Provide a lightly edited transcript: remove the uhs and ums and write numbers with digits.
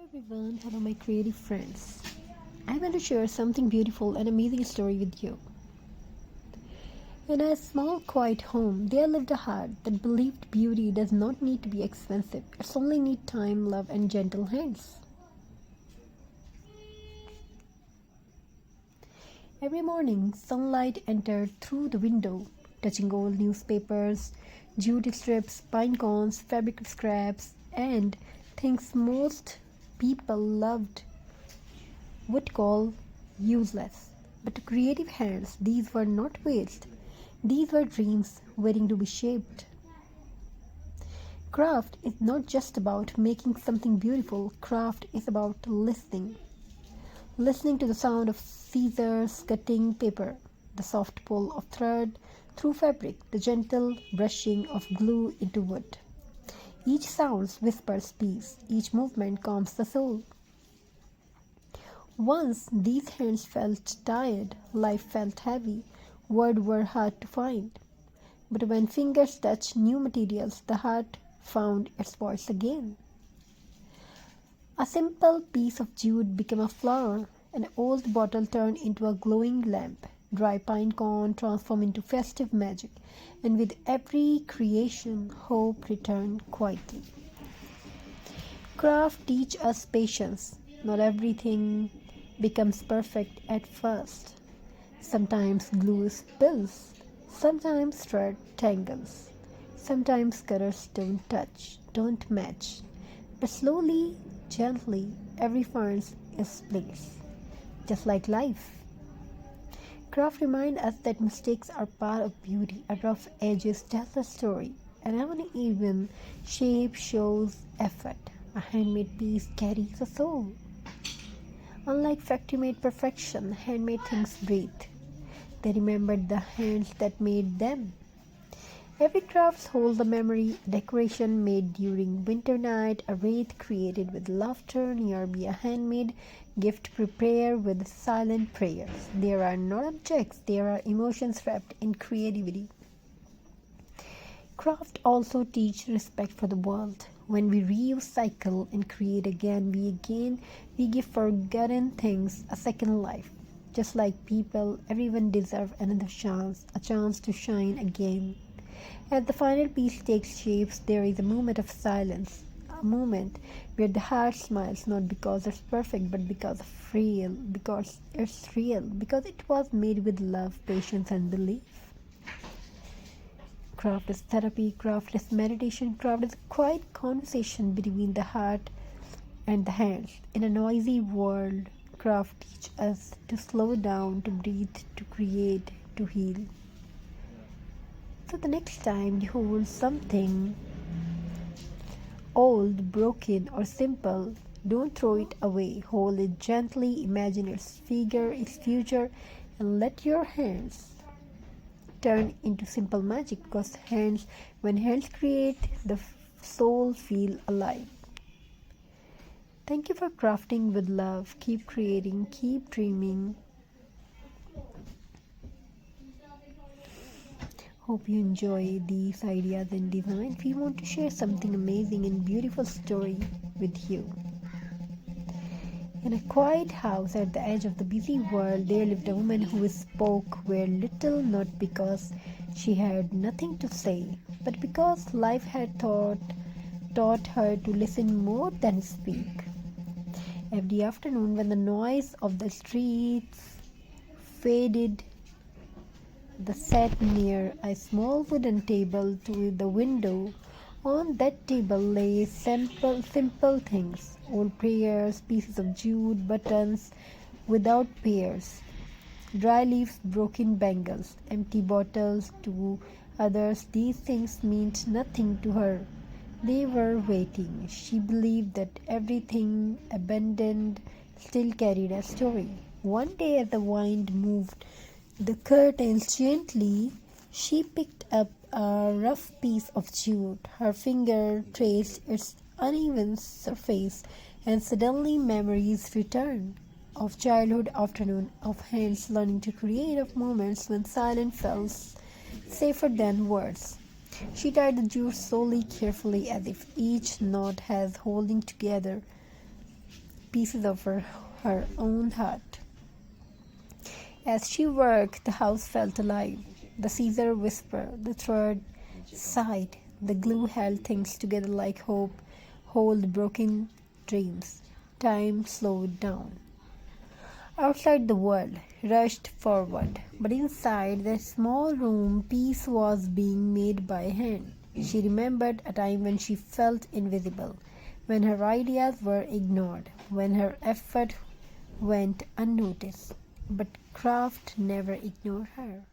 everyone, hello my creative friends. I want to share something beautiful and amazing story with you. In a small quiet home, there lived a heart that believed beauty does not need to be expensive. It's only need time, love and gentle hands. Every morning, sunlight entered through the window, touching old newspapers, jute strips, pine cones, fabric scraps, and things most people loved would call useless. But to creative hands, these were not waste. These were dreams waiting to be shaped. Craft is not just about making something beautiful, craft is about listening. Listening to the sound of scissors cutting paper, the soft pull of thread through fabric, the gentle brushing of glue into wood. Each sound whispers peace, each movement calms the soul. Once these hands felt tired, life felt heavy, words were hard to find. But when fingers touched new materials, the heart found its voice again. A simple piece of jute became a flower, an old bottle turned into a glowing lamp, dry pine cone transformed into festive magic, and with every creation, hope returned quietly. Craft teach us patience. Not everything becomes perfect at first. Sometimes glue spills, sometimes thread tangles, sometimes colors don't match. But slowly, gently, every finds its place. Just like life. Craft reminds us that mistakes are part of beauty. A rough edges tell the story. An uneven shape shows effort. A handmade piece carries a soul. Unlike factory-made perfection, handmade things breathe. They remembered the hands that made them. Every craft holds a memory, a decoration made during winter night, a wreath created with laughter, nearby a handmade gift prepared with silent prayers. There are not objects, there are emotions wrapped in creativity. Craft also teach respect for the world. When we reuse, cycle, and create again, we give forgotten things a second life. Just like people, everyone deserves another chance, a chance to shine again. As the final piece takes shapes, there is a moment of silence, a moment where the heart smiles not because it's perfect, but because it's real, because it was made with love, patience, and belief. Craft is therapy, craft is meditation, craft is a quiet conversation between the heart and the hands. In a noisy world, craft teaches us to slow down, to breathe, to create, to heal. So the next time you hold something old, broken, or simple, don't throw it away. Hold it gently, imagine its figure, its future, and let your hands turn into simple magic, because when hands create, the soul feel alive. Thank you for crafting with love. Keep creating, keep dreaming. Hope you enjoy these ideas and designs. We want to share something amazing and beautiful story with you. In a quiet house at the edge of the busy world, there lived a woman who spoke very little, not because she had nothing to say, but because life had taught her to listen more than speak. Every afternoon, when the noise of the streets faded, they sat near a small wooden table to the window. On that table lay simple things, old prayers, pieces of jute, buttons without pairs, dry leaves, broken bangles, empty bottles. To others, these things meant nothing to her. They were waiting. She believed that everything abandoned still carried a story. One day, as the wind moved the curtains gently, she picked up a rough piece of jute. Her finger traced its uneven surface, and suddenly memories returned of childhood afternoon, of hands learning to create, of moments when silence felt safer than words. She tied the jute slowly, carefully, as if each knot was holding together pieces of her own heart. As she worked, the house felt alive. The scissor whispered, the thread sighed, the glue held things together like hope hold broken dreams. Time slowed down. Outside, the world rushed forward, but inside that small room, peace was being made by hand. She remembered a time when she felt invisible, when her ideas were ignored, when her effort went unnoticed. But craft never ignored her.